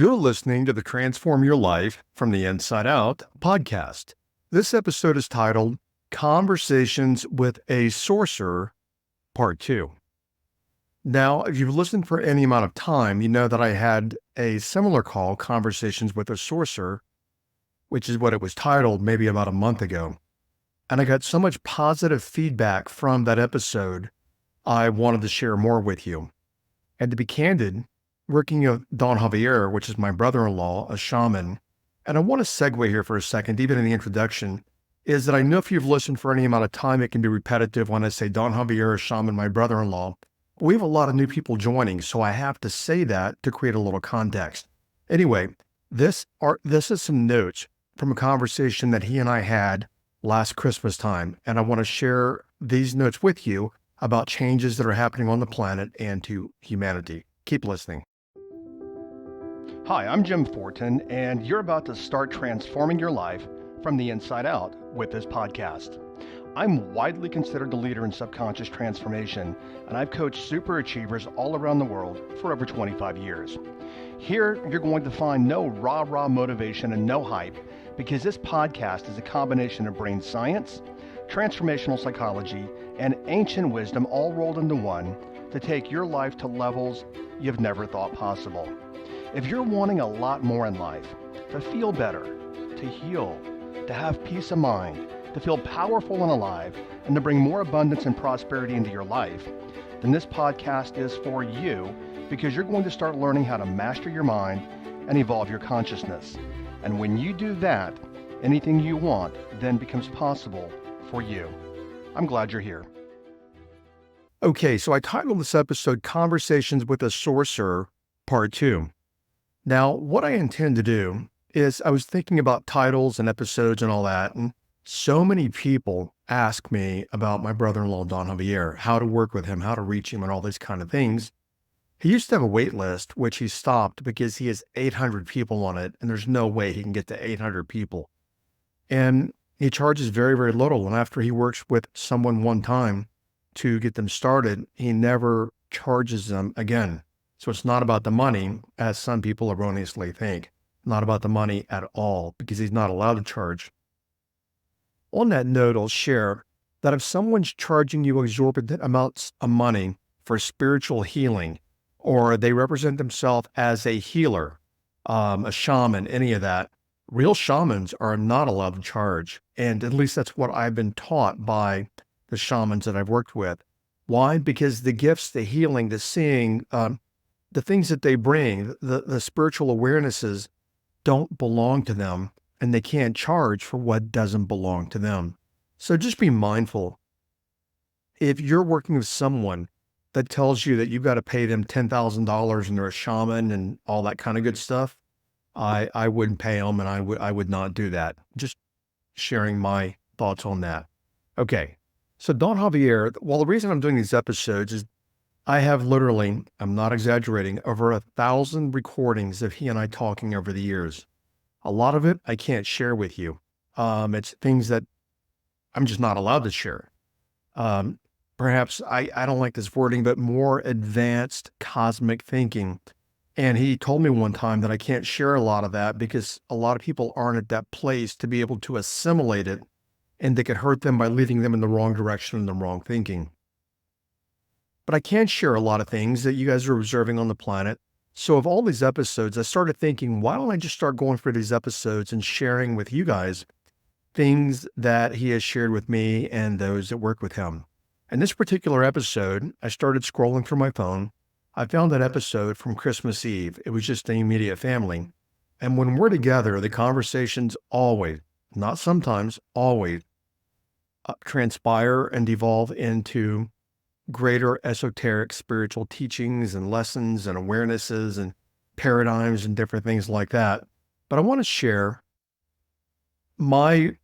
You're listening to the Transform Your Life from the Inside Out podcast. This episode is titled Conversations with a Sorcerer Part Two. Now, if you've listened for any amount of time, you know that I had a similar call, Conversations with a Sorcerer, which is what it was titled maybe about a month ago. And I got so much positive feedback from that episode, I wanted to share more with you. And to be candid, working with Don Xavier, which is my brother-in-law, a shaman, and I want to segue here for a second, even in the introduction, is that I know if you've listened for any amount of time, it can be repetitive when I say Don Xavier, a shaman, my brother-in-law. We have a lot of new people joining, so I have to say that to create a little context. Anyway, this is some notes from a conversation that he and I had last Christmas time, and I want to share these notes with you about changes that are happening on the planet and to humanity. Keep listening. Hi, I'm Jim Fortin, and you're about to start transforming your life from the inside out with this podcast. I'm widely considered the leader in subconscious transformation, and I've coached super achievers all around the world for over 25 years. Here, you're going to find no rah-rah motivation and no hype, because this podcast is a combination of brain science, transformational psychology, and ancient wisdom all rolled into one to take your life to levels you've never thought possible. If you're wanting a lot more in life, to feel better, to heal, to have peace of mind, to feel powerful and alive, and to bring more abundance and prosperity into your life, then this podcast is for you, because you're going to start learning how to master your mind and evolve your consciousness. And when you do that, anything you want then becomes possible for you. I'm glad you're here. Okay, so I titled this episode Conversations with a Sorcerer Part 2. Now, what I intend to do is I was thinking about titles and episodes and all that, and so many people ask me about my brother-in-law, Don Xavier, how to work with him, how to reach him, and all these kind of things. He used to have a wait list, which he stopped because he has 800 people on it, and there's no way he can get to 800 people. And he charges very, very little, and after he works with someone one time to get them started, he never charges them again. So it's not about the money, as some people erroneously think. Not about the money at all, because he's not allowed to charge. On that note, I'll share that if someone's charging you exorbitant amounts of money for spiritual healing, or they represent themselves as a healer, a shaman, any of that, real shamans are not allowed to charge. And at least that's what I've been taught by the shamans that I've worked with. Why? Because the gifts, the healing, the seeing, the things that they bring, the spiritual awarenesses don't belong to them, and they can't charge for what doesn't belong to them. So just be mindful. If you're working with someone that tells you that you've got to pay them $10,000 and they're a shaman and all that kind of good stuff, I wouldn't pay them, and I would not do that. Just sharing my thoughts on that. Okay, so Don Xavier, well, the reason I'm doing these episodes is I have literally, I'm not exaggerating, over 1,000 recordings of he and I talking over the years. A lot of it I can't share with you. It's things that I'm just not allowed to share. Perhaps I don't like this wording, but more advanced cosmic thinking. And he told me one time that I can't share a lot of that because a lot of people aren't at that place to be able to assimilate it, and they could hurt them by leading them in the wrong direction and the wrong thinking. But I can share a lot of things that you guys are observing on the planet. So of all these episodes, I started thinking, why don't I just start going through these episodes and sharing with you guys things that he has shared with me and those that work with him. And this particular episode, I started scrolling through my phone. I found that episode from Christmas Eve. It was just the immediate family. And when we're together, the conversations always, not sometimes, always transpire and devolve into greater esoteric spiritual teachings and lessons and awarenesses and paradigms and different things like that. But I want to share my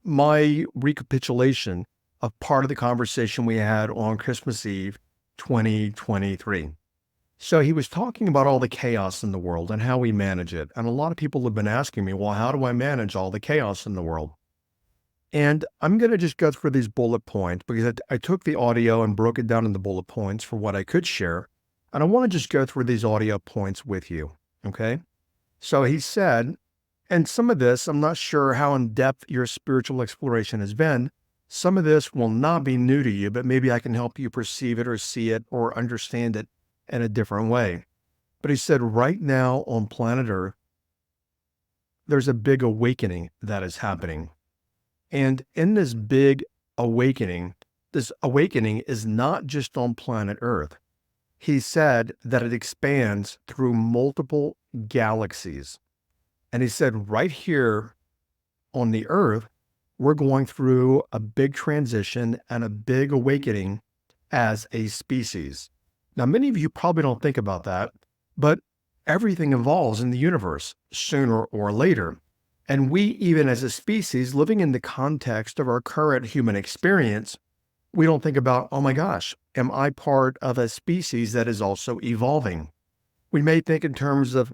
recapitulation of part of the conversation we had on Christmas Eve 2023. So he was talking about all the chaos in the world and how we manage it. And a lot of people have been asking me, well, how do I manage all the chaos in the world? And I'm going to just go through these bullet points because I took the audio and broke it down into bullet points for what I could share. And I want to just go through these audio points with you. Okay. So he said, and some of this, I'm not sure how in depth your spiritual exploration has been. Some of this will not be new to you, but maybe I can help you perceive it or see it or understand it in a different way. But he said, right now on planet Earth, there's a big awakening that is happening. And in this big awakening, this awakening is not just on planet Earth. He said that it expands through multiple galaxies. And he said, right here on the Earth, we're going through a big transition and a big awakening as a species. Now, many of you probably don't think about that, but everything evolves in the universe sooner or later. And we, even as a species, living in the context of our current human experience, we don't think about, oh my gosh, am I part of a species that is also evolving? We may think in terms of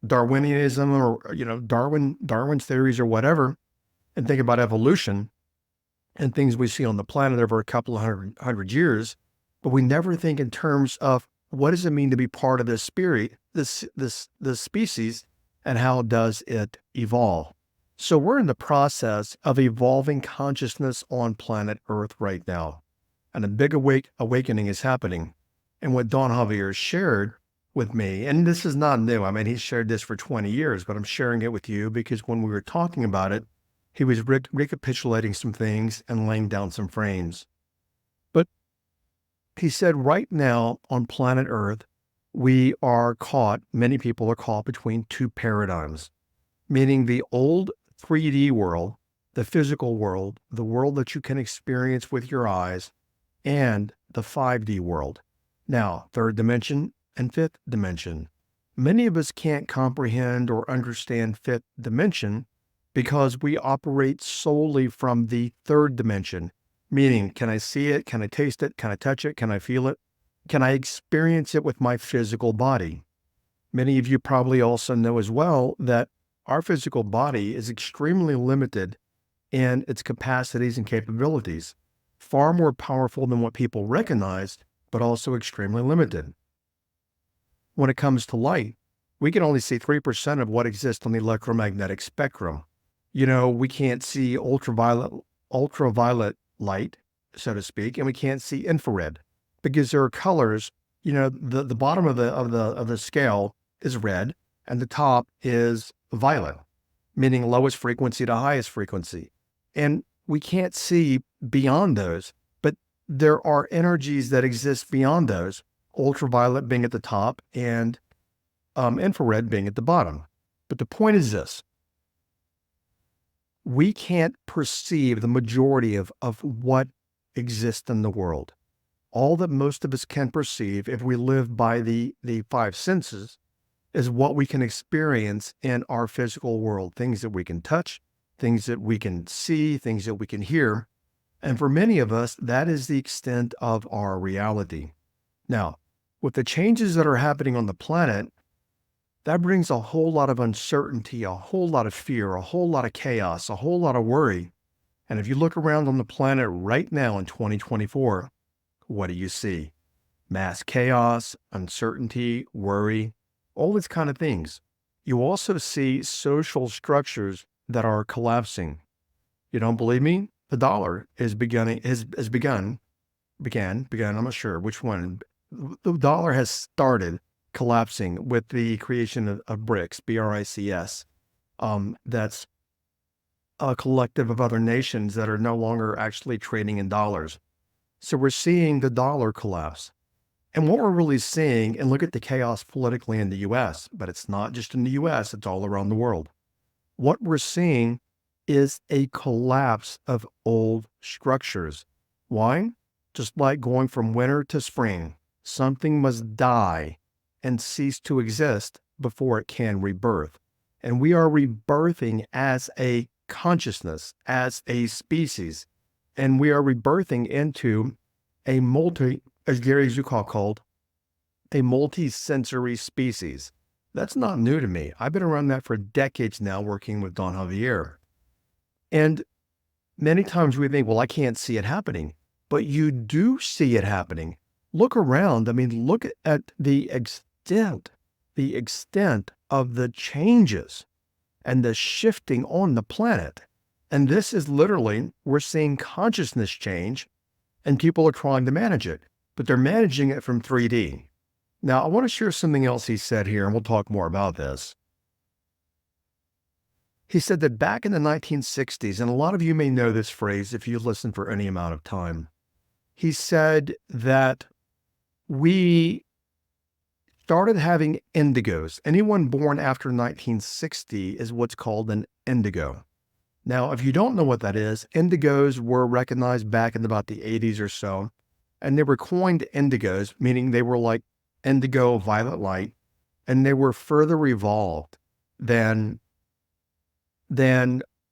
Darwinianism or, Darwin's theories or whatever, and think about evolution and things we see on the planet over a couple of hundred years, but we never think in terms of what does it mean to be part of this spirit, this species, and how does it evolve? So we're in the process of evolving consciousness on planet Earth right now, and a big awakening is happening. And what Don Javier shared with me, and this is not new. I mean, he's shared this for 20 years, but I'm sharing it with you because when we were talking about it, he was recapitulating some things and laying down some frames. But he said right now on planet Earth, many people are caught between two paradigms, meaning the old 3D world, the physical world, the world that you can experience with your eyes, and the 5D world. Now, third dimension and fifth dimension. Many of us can't comprehend or understand fifth dimension because we operate solely from the third dimension, meaning, can I see it? Can I taste it? Can I touch it? Can I feel it? Can I experience it with my physical body? Many of you probably also know as well that our physical body is extremely limited in its capacities and capabilities, far more powerful than what people recognize, but also extremely limited. When it comes to light, we can only see 3% of what exists on the electromagnetic spectrum. We can't see ultraviolet light, so to speak, and we can't see infrared because there are colors. The bottom of the scale is red and the top is violet, meaning lowest frequency to highest frequency. And we can't see beyond those, but there are energies that exist beyond those, ultraviolet being at the top and infrared being at the bottom. But the point is this: we can't perceive the majority of what exists in the world. All that most of us can perceive, if we live by the five senses, is what we can experience in our physical world. Things that we can touch, things that we can see, things that we can hear. And for many of us, that is the extent of our reality. Now, with the changes that are happening on the planet, that brings a whole lot of uncertainty, a whole lot of fear, a whole lot of chaos, a whole lot of worry. And if you look around on the planet right now in 2024, what do you see? Mass chaos, uncertainty, worry, all these kind of things. You also see social structures that are collapsing. You don't believe me? The dollar began, I'm not sure which one. The dollar has started collapsing with the creation of BRICS, BRICS. That's a collective of other nations that are no longer actually trading in dollars. So we're seeing the dollar collapse. And what we're really seeing, and look at the chaos politically in the US, but it's not just in the US, it's all around the world. What we're seeing is a collapse of old structures. Why? Just like going from winter to spring, something must die and cease to exist before it can rebirth. And we are rebirthing as a consciousness, as a species. And we are rebirthing into a as Gary Zukav called, a multi-sensory species. That's not new to me. I've been around that for decades now, working with Don Javier. And many times we think, well, I can't see it happening, but you do see it happening. Look around. I mean, look at the extent of the changes and the shifting on the planet. And this is literally, we're seeing consciousness change and people are trying to manage it, but they're managing it from 3D. Now, I want to share something else he said here, and we'll talk more about this. He said that back in the 1960s, and a lot of you may know this phrase if you've listened for any amount of time, he said that we started having indigos. Anyone born after 1960 is what's called an indigo. Now, if you don't know what that is, indigos were recognized back in about the 80s or so, and they were coined indigos, meaning they were like indigo violet light, and they were further evolved than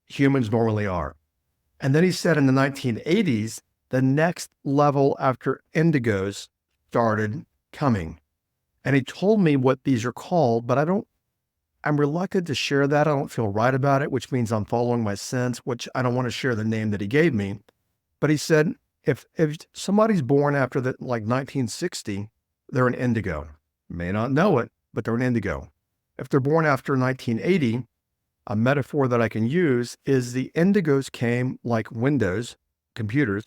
humans normally are. And then he said in the 1980s, the next level after indigos started coming. And he told me what these are called, but I'm reluctant to share that. I don't feel right about it, which means I'm following my sense, which I don't want to share the name that he gave me. But he said, if somebody's born after like 1960, they're an indigo. May not know it, but they're an indigo. If they're born after 1980, a metaphor that I can use is the indigos came like Windows computers.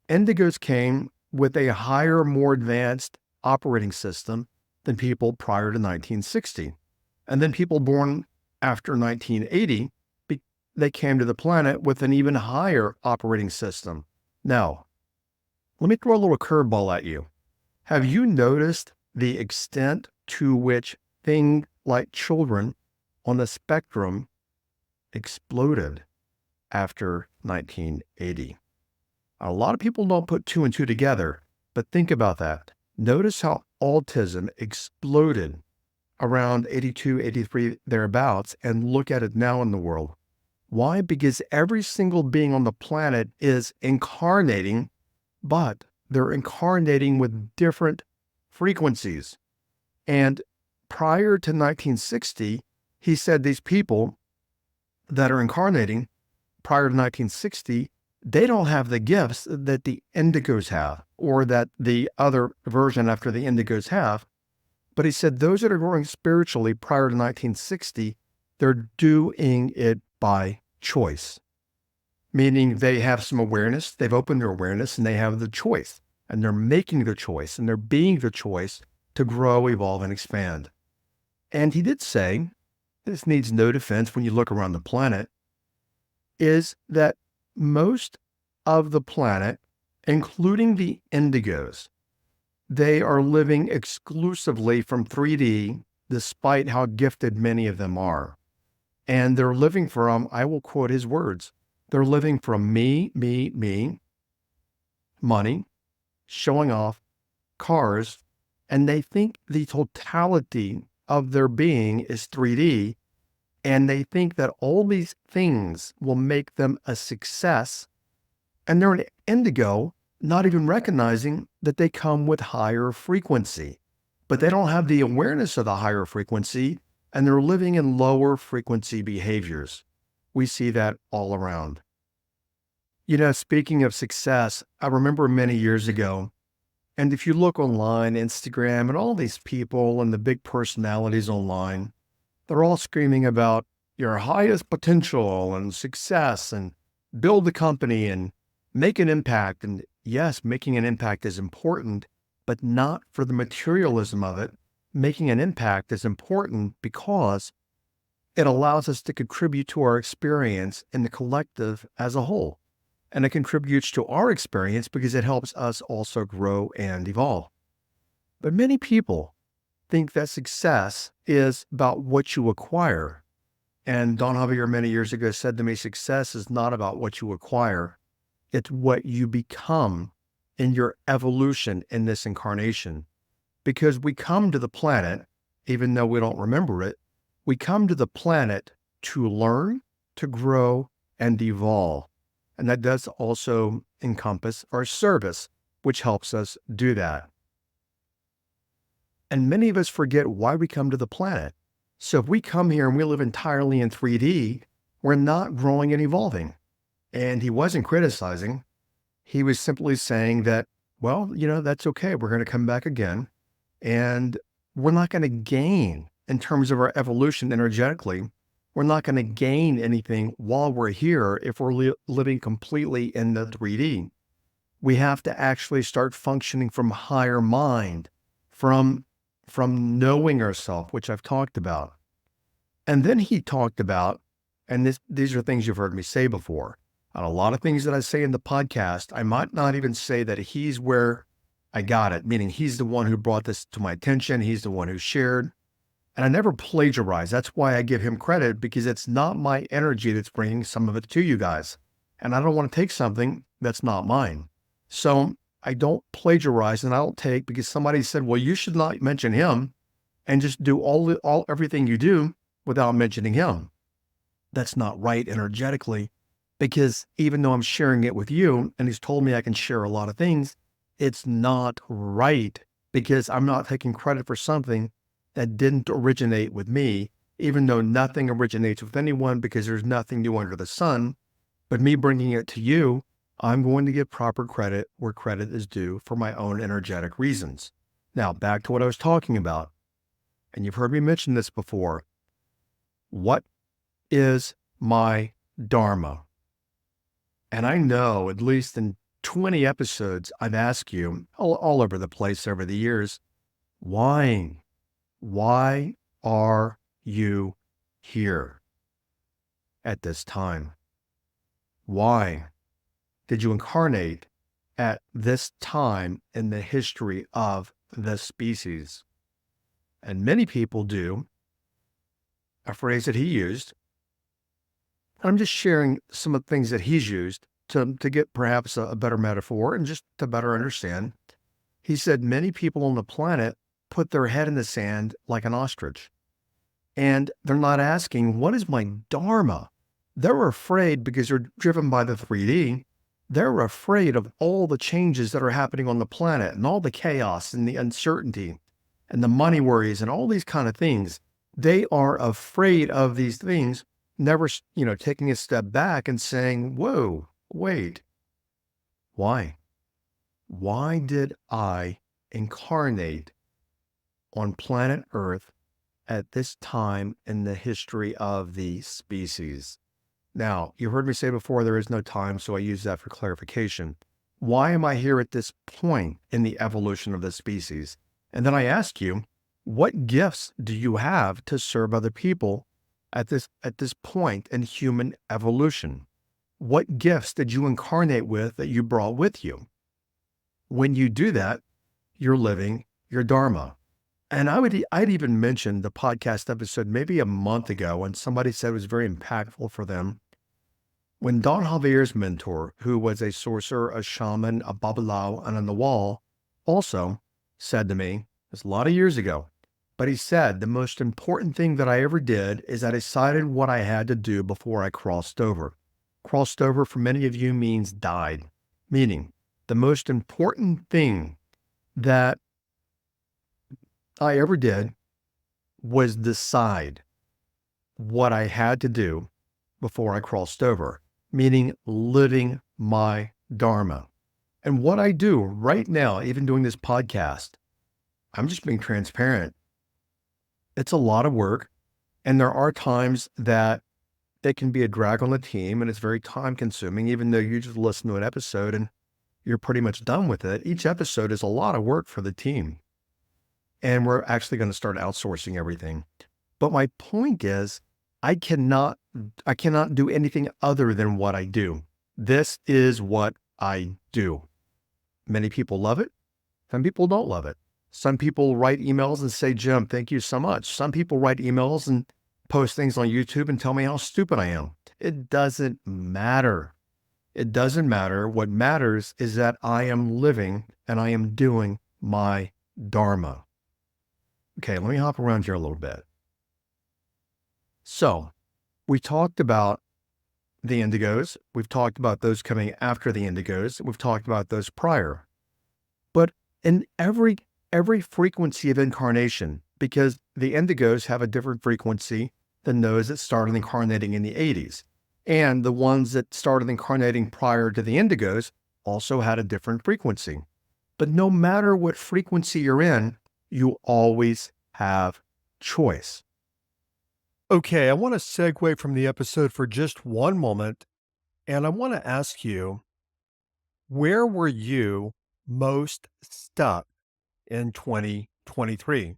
Indigos came with a higher, more advanced operating system than people prior to 1960. And then people born after 1980, they came to the planet with an even higher operating system. Now, let me throw a little curveball at you. Have you noticed the extent to which things like children on the spectrum exploded after 1980? A lot of people don't put two and two together, but think about that. Notice how autism exploded around 82, 83, thereabouts, and look at it now in the world. Why? Because every single being on the planet is incarnating, but they're incarnating with different frequencies. And prior to 1960, he said these people that are incarnating prior to 1960, they don't have the gifts that the indigos have, or that the other version after the indigos have. But he said those that are growing spiritually prior to 1960, they're doing it by choice, meaning they have some awareness, they've opened their awareness, and they have the choice, and they're making the choice, and they're being the choice to grow, evolve, and expand. And he did say, this needs no defense when you look around the planet, is that most of the planet, including the indigos, they are living exclusively from 3D, despite how gifted many of them are. And they're living from, I will quote his words, they're living from me, money, showing off, cars, and they think the totality of their being is 3D, and they think that all these things will make them a success, and they're an indigo, not even recognizing that they come with higher frequency, but they don't have the awareness of the higher frequency, and they're living in lower frequency behaviors. We see that all around. You know, speaking of success, I remember many years ago, and if you look online, Instagram, and all these people and the big personalities online, they're all screaming about your highest potential and success and build a company and make an impact. And yes, making an impact is important, but not for the materialism of it. Making an impact is important because it allows us to contribute to our experience in the collective as a whole. And it contributes to our experience because it helps us also grow and evolve. But many people think that success is about what you acquire. And Don Javier many years ago said to me, success is not about what you acquire. It's what you become in your evolution in this incarnation. Because we come to the planet, even though we don't remember it, we come to the planet to learn, to grow, and evolve. And that does also encompass our service, which helps us do that. And many of us forget why we come to the planet. So if we come here and we live entirely in 3D, we're not growing and evolving. And he wasn't criticizing. He was simply saying that, well, you know, that's okay. We're going to come back again. And we're not going to gain in terms of our evolution energetically, we're not going to gain anything while we're here if we're living completely in the 3D. We have to actually start functioning from higher mind, from knowing ourselves, which I've talked about. And then he talked about, and these are things you've heard me say before, and a lot of things that I say in the podcast, I might not even say that he's where I got it, meaning he's the one who brought this to my attention. He's the one who shared. And I never plagiarize. That's why I give him credit, because it's not my energy that's bringing some of it to you guys. And I don't want to take something that's not mine. So I don't plagiarize, and I don't take, because somebody said, well, you should not mention him and just do everything you do without mentioning him. That's not right energetically, because even though I'm sharing it with you and he's told me I can share a lot of things, it's not right, because I'm not taking credit for something that didn't originate with me, even though nothing originates with anyone, because there's nothing new under the sun. But me bringing it to you, I'm going to give proper credit where credit is due for my own energetic reasons. Now, back to what I was talking about, and you've heard me mention this before. What is my Dharma? And I know, at least in 20 episodes, I've asked you all over the place over the years, why? Why are you here at this time? Why did you incarnate at this time in the history of the species? And many people do a phrase that he used. I'm just sharing some of the things that he's used to get perhaps a better metaphor and just to better understand. He said many people on the planet put their head in the sand like an ostrich. And they're not asking, what is my Dharma? They're afraid, because they're driven by the 3D. They're afraid of all the changes that are happening on the planet and all the chaos and the uncertainty and the money worries and all these kind of things. They are afraid of these things, never, taking a step back and saying, whoa, wait, why? Why did I incarnate on planet Earth at this time in the history of the species? Now, you heard me say before, there is no time, so I use that for clarification. Why am I here at this point in the evolution of the species? And then I ask you, what gifts do you have to serve other people at this point in human evolution? What gifts did you incarnate with that you brought with you? When you do that, you're living your Dharma. And I'd even mentioned the podcast episode maybe a month ago, and somebody said it was very impactful for them. When Don Javier's mentor, who was a sorcerer, a shaman, a babalao, and on the wall, also said to me, it's a lot of years ago, but he said, the most important thing that I ever did is I decided what I had to do before I crossed over. Crossed over for many of you means died, meaning the most important thing that I ever did was decide what I had to do before I crossed over, meaning living my Dharma. And what I do right now, even doing this podcast, I'm just being transparent. It's a lot of work. And there are times that it can be a drag on the team, and it's very time consuming, even though you just listen to an episode and you're pretty much done with it. Each episode is a lot of work for the team. And we're actually going to start outsourcing everything. But my point is, I cannot do anything other than what I do. This is what I do. Many people love it. Some people don't love it. Some people write emails and say, Jim, thank you so much. Some people write emails and post things on YouTube and tell me how stupid I am. It doesn't matter. It doesn't matter. What matters is that I am living and I am doing my Dharma. Okay, let me hop around here a little bit. So we talked about the Indigos. We've talked about those coming after the Indigos. We've talked about those prior. But in every frequency of incarnation, because the Indigos have a different frequency than those that started incarnating in the 80s. And the ones that started incarnating prior to the Indigos also had a different frequency. But no matter what frequency you're in, you always have choice. Okay, I want to segue from the episode for just one moment, and I want to ask you, where were you most stuck in 2023?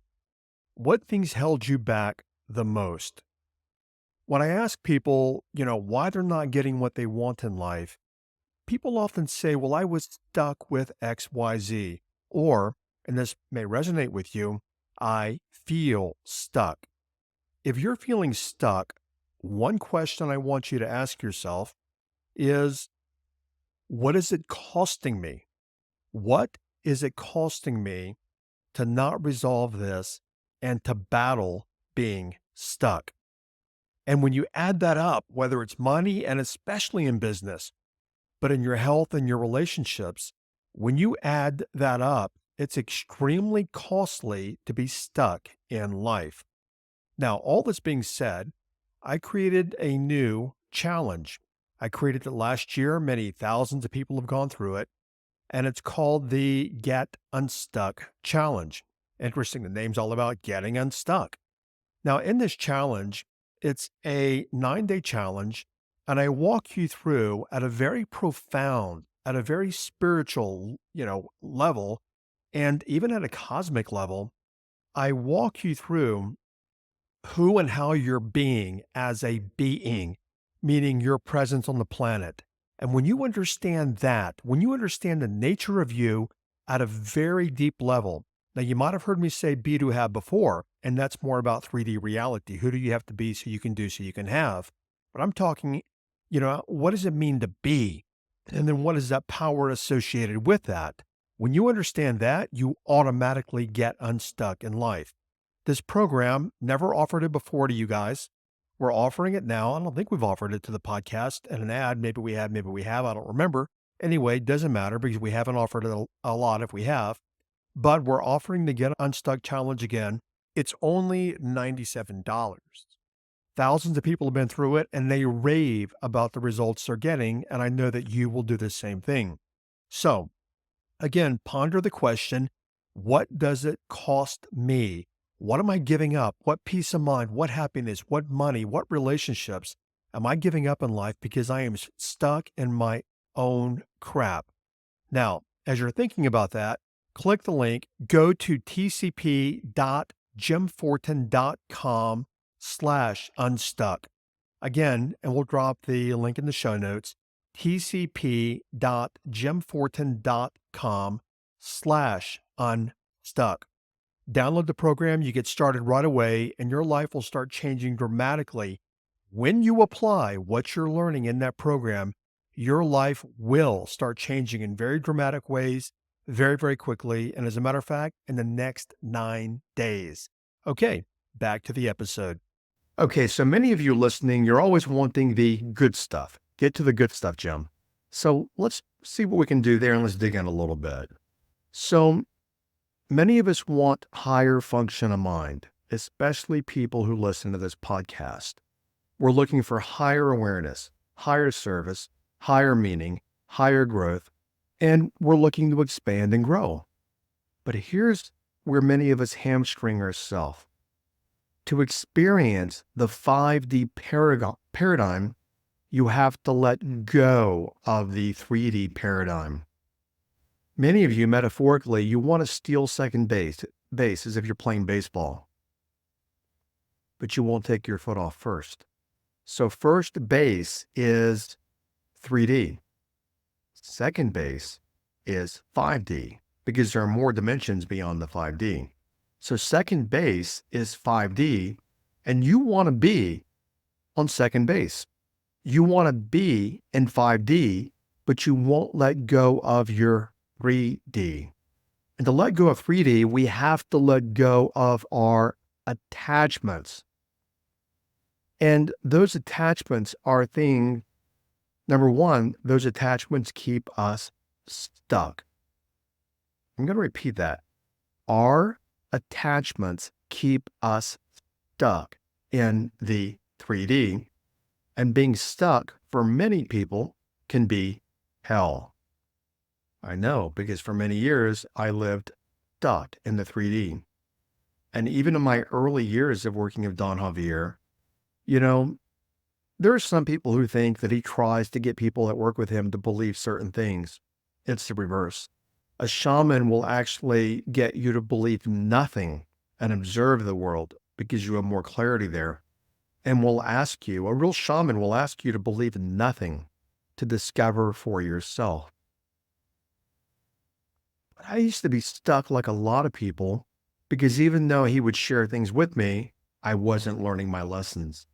What things held you back the most? When I ask people, why they're not getting what they want in life, people often say, well, I was stuck with XYZ. Or, and this may resonate with you, I feel stuck. If you're feeling stuck, one question I want you to ask yourself is, what is it costing me? What is it costing me to not resolve this and to battle being stuck? And when you add that up, whether it's money and especially in business, but in your health and your relationships, when you add that up, it's extremely costly to be stuck in life. Now, all this being said, I created a new challenge. I created it last year. Many thousands of people have gone through it, and it's called the Get Unstuck Challenge. Interesting, the name's all about getting unstuck. Now, in this challenge, it's a 9-day challenge, and I walk you through at a very profound, at a very spiritual, level, and even at a cosmic level. I walk you through who and how you're being as a being, meaning your presence on the planet. And when you understand that, when you understand the nature of you at a very deep level, now you might have heard me say be to have before, and that's more about 3D reality. Who do you have to be so you can do so you can have? But I'm talking, what does it mean to be? And then what is that power associated with that? When you understand that, you automatically get unstuck in life. This program, never offered it before to you guys. We're offering it now. I don't think we've offered it to the podcast and an ad. Maybe we have, maybe we have. I don't remember. Anyway, doesn't matter because we haven't offered it a lot if we have. But we're offering the Get Unstuck Challenge again. It's only $97. Thousands of people have been through it and they rave about the results they're getting. And I know that you will do the same thing. So, again, ponder the question, what does it cost me? What am I giving up? What peace of mind, what happiness, what money, what relationships am I giving up in life because I am stuck in my own crap? Now, as you're thinking about that, click the link, go to tcp.jimfortin.com/unstuck. Again, and we'll drop the link in the show notes, tcp.jimfortin.com/unstuck. Download the program, you get started right away, and your life will start changing dramatically. When you apply what you're learning in that program, your life will start changing in very dramatic ways, very, very quickly. And as a matter of fact, in the next 9 days. Okay, back to the episode. Okay, so many of you listening, you're always wanting the good stuff. Get to the good stuff, Jim. So let's see what we can do there and let's dig in a little bit. So many of us want higher function of mind, especially people who listen to this podcast. We're looking for higher awareness, higher service, higher meaning, higher growth, and we're looking to expand and grow. But here's where many of us hamstring ourselves. To experience the 5D paradigm, you have to let go of the 3D paradigm. Many of you, metaphorically, you want to steal second base as if you're playing baseball, but you won't take your foot off first. So first base is 3D. Second base is 5D because there are more dimensions beyond the 5D. So second base is 5D, and you want to be on second base. You want to be in 5D, but you won't let go of your 3D. And to let go of 3D, we have to let go of our attachments. And those attachments are things, number one, those attachments keep us stuck. I'm going to repeat that. Our attachments keep us stuck in the 3D, and being stuck for many people can be hell. I know, because for many years I lived stuck in the 3D. And even in my early years of working with Don Xavier, You know, there are some people who think that he tries to get people that work with him to believe certain things. It's the reverse. A shaman will actually get you to believe nothing and observe the world because you have more clarity there. And will ask you, a real shaman will ask you to believe nothing to discover for yourself. But I used to be stuck like a lot of people because even though he would share things with me, I wasn't learning my lessons.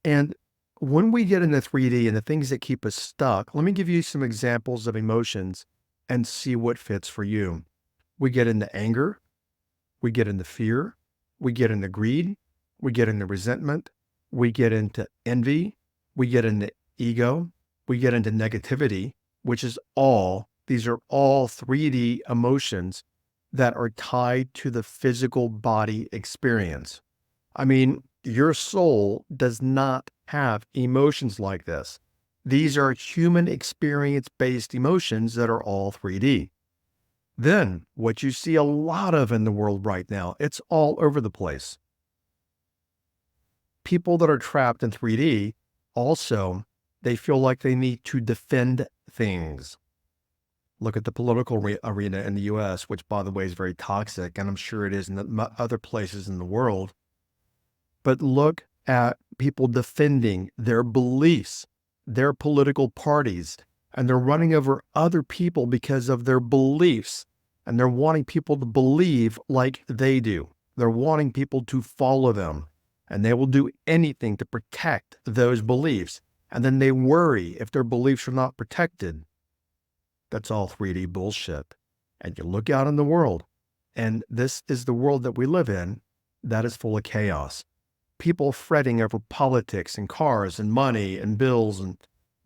And when we get into 3D and the things that keep us stuck, let me give you some examples of emotions and see what fits for you. We get into anger, we get into fear, we get into greed, we get into resentment, we get into envy, we get into ego, we get into negativity, which is these are all 3D emotions that are tied to the physical body experience. I mean, your soul does not have emotions like this. These are human experience-based emotions that are all 3D. Then, what you see a lot of in the world right now, it's all over the place. People that are trapped in 3D, also, they feel like they need to defend things. Look at the political arena in the US, which, by the way, is very toxic, and I'm sure it is in other places in the world. But look at people defending their beliefs, their political parties, and they're running over other people because of their beliefs. And they're wanting people to believe like they do. They're wanting people to follow them. And they will do anything to protect those beliefs. And then they worry if their beliefs are not protected. That's all 3D bullshit. And you look out in the world, and this is the world that we live in that is full of chaos. People fretting over politics and cars and money and bills. And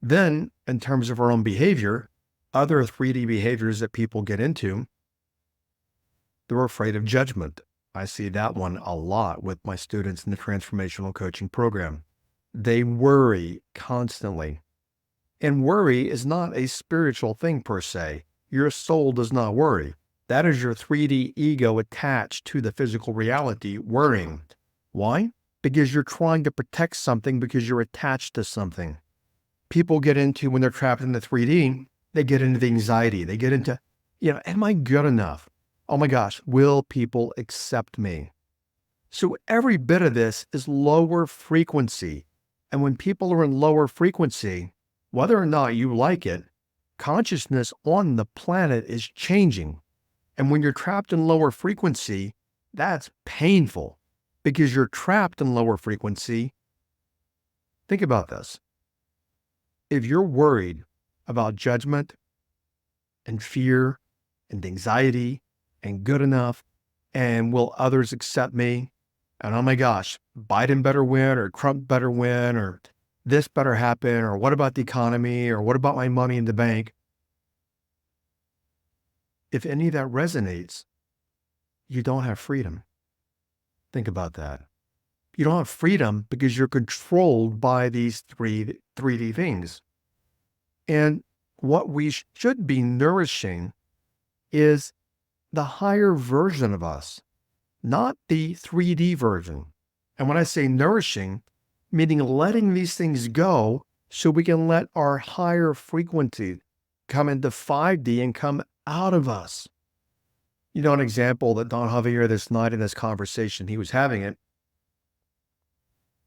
then, in terms of our own behavior, other 3D behaviors that people get into, they're afraid of judgment. I see that one a lot with my students in the transformational coaching program. They worry constantly. And worry is not a spiritual thing per se. Your soul does not worry. That is your 3D ego attached to the physical reality, worrying. Why? Because you're trying to protect something because you're attached to something. People get into, when they're trapped in the 3D, they get into the anxiety. They get into, am I good enough? Oh my gosh, will people accept me? So every bit of this is lower frequency. And when people are in lower frequency, whether or not you like it, consciousness on the planet is changing. And when you're trapped in lower frequency, that's painful because you're trapped in lower frequency. Think about this. If you're worried about judgment and fear and anxiety and good enough, and will others accept me? And oh my gosh, Biden better win, or Trump better win, or this better happen, or what about the economy, or what about my money in the bank? If any of that resonates, you don't have freedom. Think about that. You don't have freedom because you're controlled by these 3D things. And what we should be nourishing is the higher version of us, not the 3D version. And when I say nourishing, meaning letting these things go so we can let our higher frequency come into 5D and come out of us. An example that Don Xavier this night in this conversation, he was having it.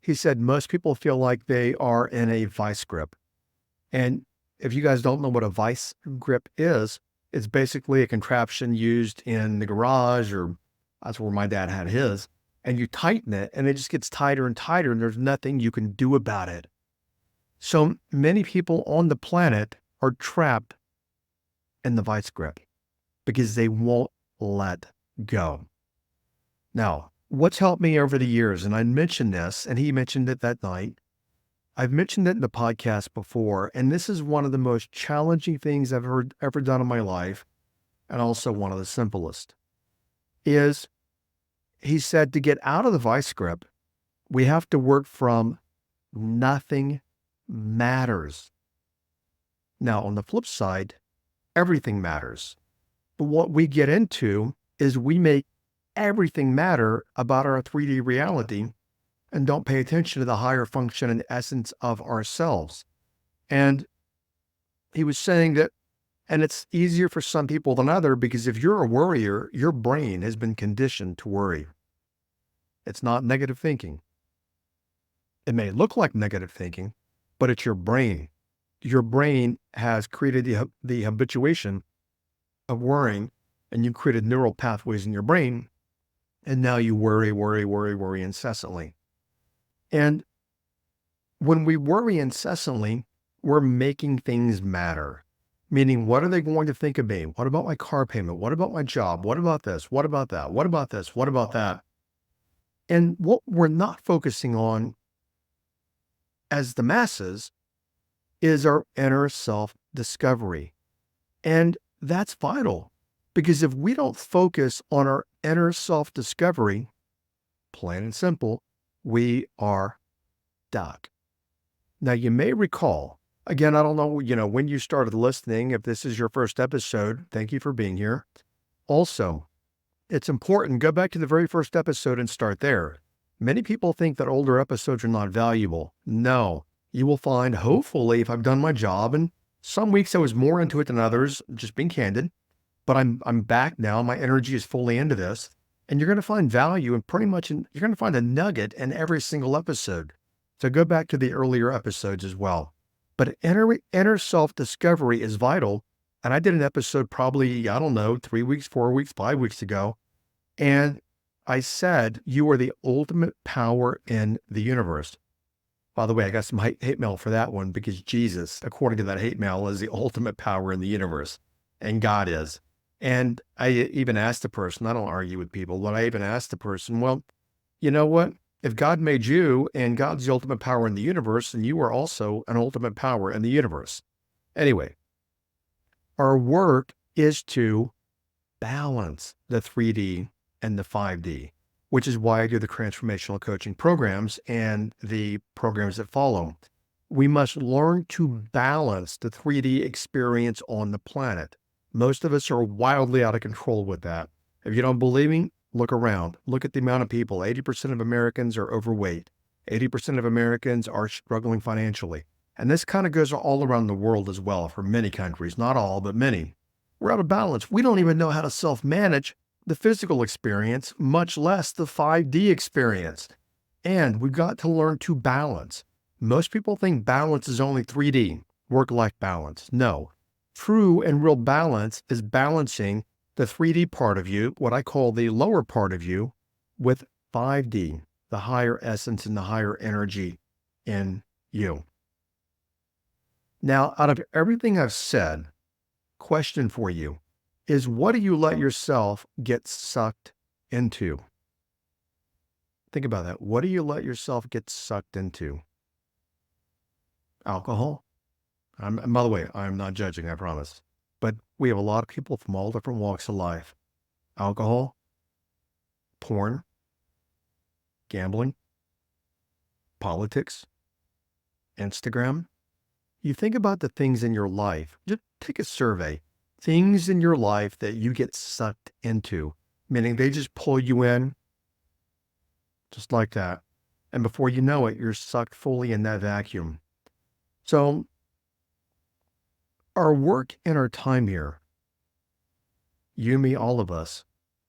He said most people feel like they are in a vice grip. And if you guys don't know what a vice grip is, it's basically a contraption used in the garage, or that's where my dad had his, and you tighten it and it just gets tighter and tighter and there's nothing you can do about it. So many people on the planet are trapped in the vice grip because they won't let go. Now, what's helped me over the years, and I mentioned this, and he mentioned it that night, I've mentioned it in the podcast before, and this is one of the most challenging things I've ever done in my life, and also one of the simplest, is he said to get out of the vice grip, we have to work from nothing matters. Now, on the flip side, everything matters. But what we get into is we make everything matter about our 3D reality. and don't pay attention to the higher function and essence of ourselves. And he was saying that, and it's easier for some people than others, because if you're a worrier, your brain has been conditioned to worry. It's not negative thinking. It may look like negative thinking, but it's your brain. Your brain has created the habituation of worrying, and you created neural pathways in your brain, and now you worry incessantly. And when we worry incessantly, we're making things matter. Meaning, what are they going to think of me? What about my car payment? What about my job? What about this? What about that? What about this? What about that? And what we're not focusing on as the masses is our inner self-discovery. And that's vital, because if we don't focus on our inner self-discovery, plain and simple, we are stuck. Now, you may recall, again, I don't know, when you started listening, if this is your first episode, thank you for being here. Also, it's important, go back to the very first episode and start there. Many people think that older episodes are not valuable. No, you will find, hopefully, if I've done my job, and some weeks I was more into it than others, just being candid, but I'm back now. My energy is fully into this, and you're going to find value and you're going to find a nugget in every single episode. So go back to the earlier episodes as well. But inner self-discovery is vital. And I did an episode probably, 3 weeks, 4 weeks, 5 weeks ago. And I said, you are the ultimate power in the universe. By the way, I got some hate mail for that one, because Jesus, according to that hate mail, is the ultimate power in the universe. And God is. And I even asked the person, I don't argue with people, but I even asked the person, well, you know what? If God made you and God's the ultimate power in the universe, then you are also an ultimate power in the universe. Anyway, our work is to balance the 3D and the 5D, which is why I do the transformational coaching programs and the programs that follow. We must learn to balance the 3D experience on the planet. Most of us are wildly out of control with that. If you don't believe me, look around. Look at the amount of people. 80% of Americans are overweight. 80% of Americans are struggling financially. And this kind of goes all around the world as well, for many countries. Not all, but many. We're out of balance. We don't even know how to self-manage the physical experience, much less the 5D experience. And we've got to learn to balance. Most people think balance is only 3D, work-life balance. No. True and real balance is balancing the 3D part of you, what I call the lower part of you, with 5D, the higher essence and the higher energy in you. Now, out of everything I've said, question for you is, what do you let yourself get sucked into? Think about that. What do you let yourself get sucked into? Alcohol? And by the way, I'm not judging, I promise. But we have a lot of people from all different walks of life. Alcohol, porn, gambling, politics, Instagram. You think about the things in your life. Just take a survey. Things in your life that you get sucked into, meaning they just pull you in just like that. And before you know it, you're sucked fully in that vacuum. So our work and our time here, you, me, all of us,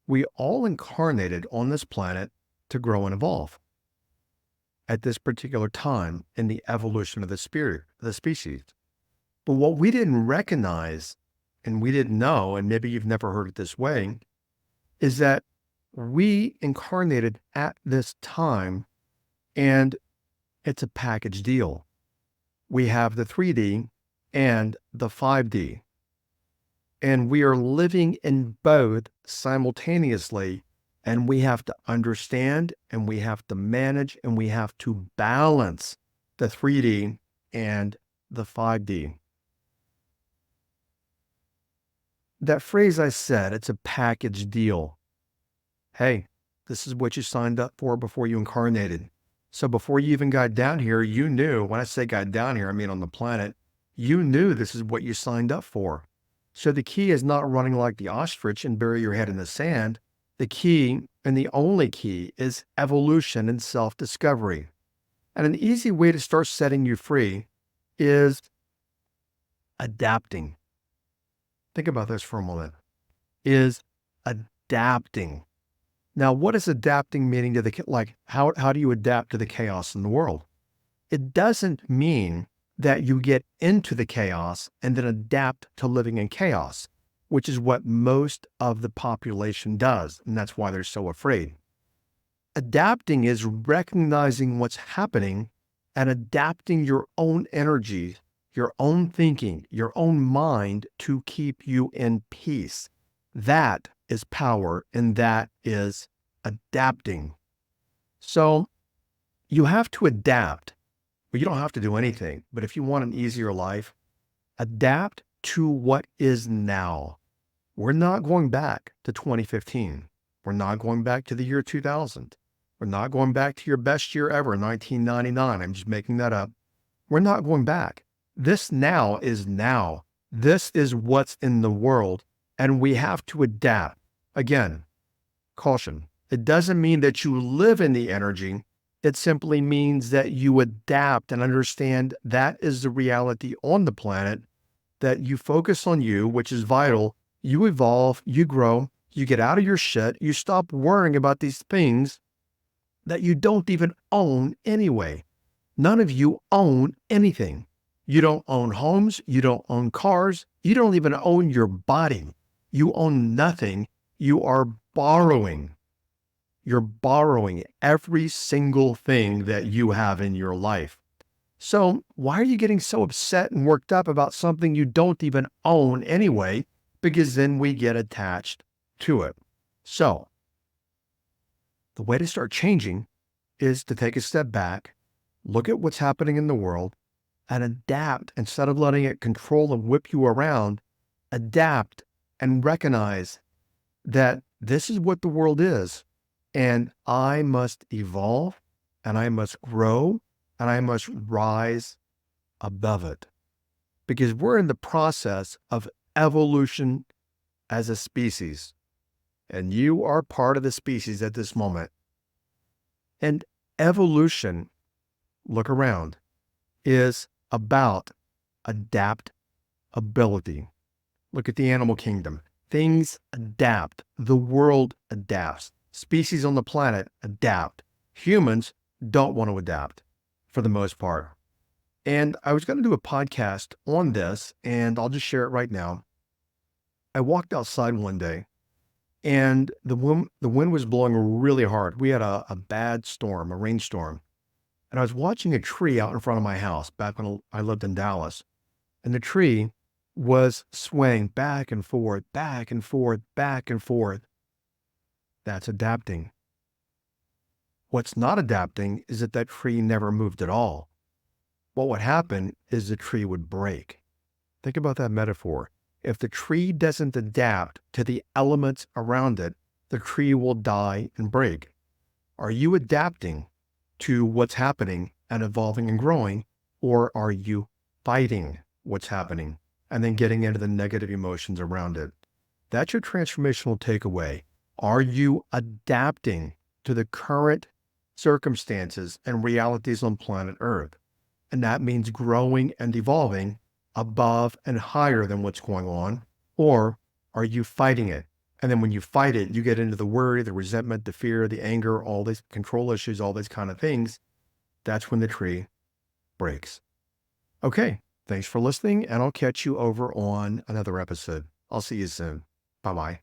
we all incarnated on this planet to grow and evolve at this particular time in the evolution of the species. But what we didn't recognize and we didn't know, and maybe you've never heard it this way, is that we incarnated at this time, and it's a package deal. We have the 3D and the 5D. And we are living in both simultaneously, and we have to understand, and we have to manage, and we have to balance the 3D and the 5D. That phrase I said, it's a package deal. Hey, this is what you signed up for before you incarnated. So before you even got down here, you knew, when I say got down here, I mean on the planet, you knew this is what you signed up for. So the key is not running like the ostrich and bury your head in the sand. The key and the only key is evolution and self-discovery. And an easy way to start setting you free is adapting. Think about this for a moment. Is adapting. Now, what is adapting meaning to how do you adapt to the chaos in the world? It doesn't mean that you get into the chaos and then adapt to living in chaos, which is what most of the population does. And that's why they're so afraid. Adapting is recognizing what's happening and adapting your own energy, your own thinking, your own mind to keep you in peace. That is power, and that is adapting. So you have to adapt, but you don't have to do anything. But if you want an easier life, adapt to what is now. We're not going back to 2015. We're not going back to the year 2000. We're not going back to your best year ever, 1999. I'm just making that up. We're not going back. This now is now. This is what's in the world, and we have to adapt. Again, caution. It doesn't mean that you live in the energy. It simply means that you adapt and understand that is the reality on the planet, that you focus on you, which is vital. You evolve, you grow, you get out of your shit, you stop worrying about these things that you don't even own anyway. None of you own anything. You don't own homes, you don't own cars, you don't even own your body. You own nothing. You are borrowing. You're borrowing every single thing that you have in your life. So why are you getting so upset and worked up about something you don't even own anyway? Because then we get attached to it. So the way to start changing is to take a step back, look at what's happening in the world, and adapt. Instead of letting it control and whip you around, adapt and recognize that this is what the world is, and I must evolve, and I must grow, and I must rise above it. Because we're in the process of evolution as a species, and you are part of the species at this moment. And evolution, look around, is about adaptability. Look at the animal kingdom. Things adapt. The world adapts. Species on the planet adapt. Humans don't want to adapt for the most part. And I was going to do a podcast on this, and I'll just share it right now. I walked outside one day, and the wind was blowing really hard. We had a bad storm, a rainstorm. And I was watching a tree out in front of my house back when I lived in Dallas. And the tree was swaying back and forth, back and forth, back and forth. That's adapting. What's not adapting is that that tree never moved at all. What would happen is the tree would break. Think about that metaphor. If the tree doesn't adapt to the elements around it, the tree will die and break. Are you adapting to what's happening and evolving and growing, or are you fighting what's happening and then getting into the negative emotions around it? That's your transformational takeaway. Are you adapting to the current circumstances and realities on planet Earth? And that means growing and evolving above and higher than what's going on, or are you fighting it? And then when you fight it, you get into the worry, the resentment, the fear, the anger, all these control issues, all these kind of things. That's when the tree breaks. Okay, thanks for listening, and I'll catch you over on another episode. I'll see you soon. Bye-bye.